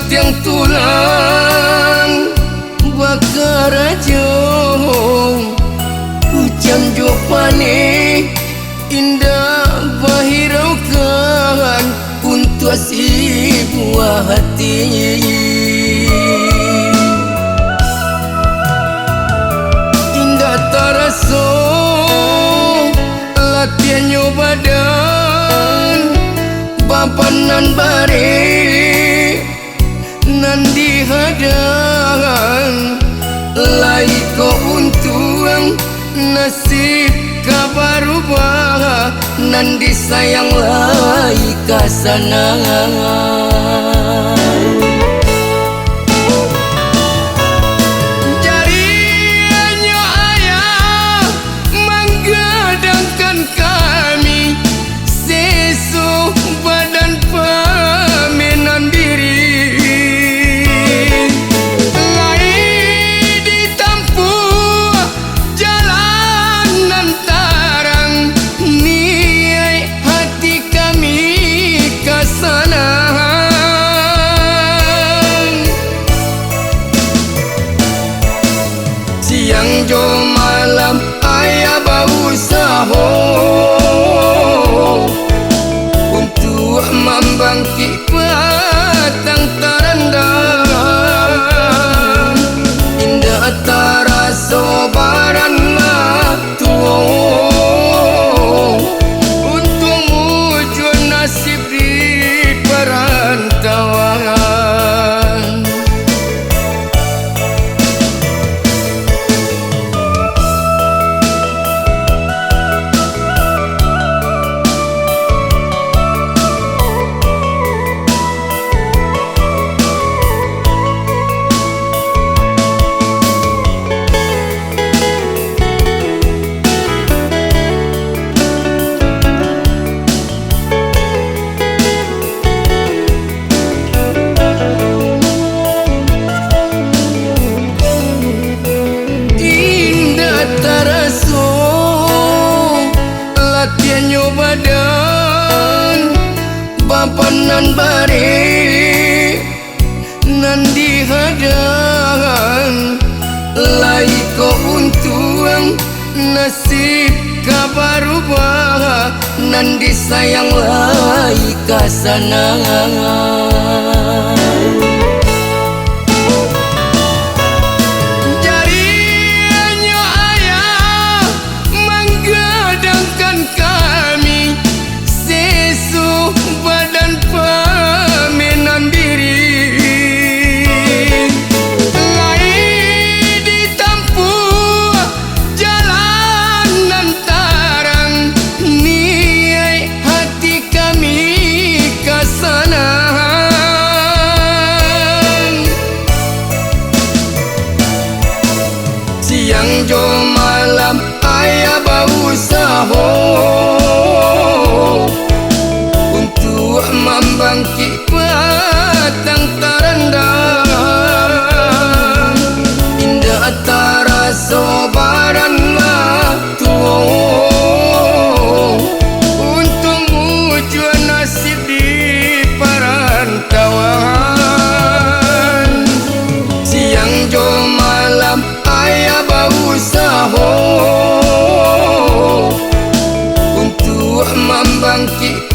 tiang tulang bakar aja hujan jo pane indah bahiraukan untuk si buah hati indah taraso latihannya badan bapanan bare nan dihadang lai ko untung nasib kabarubah nan disayang lai kasanang jarinya ayah menggadangkan kami sesu badan pamenan diri siang jo malam ayah bau saho untuk membangkit batang terendam indah taraso baranlah tuo untuk mujur nasib di perantauan latihannya badan bapanan bare nan dihadang lai ko untung nasib kabarubah nan disayang lai kasanang kami sesu badan pamenan diri lai ditampu jalanan tarang niai hati kami kasanang siang jo malam ayah bau saho untuk membangkit batang terendam indah taraso baranlah tuo untuk mujur nasib di perantauan siang jo malam ayah bau saho untuk membangkit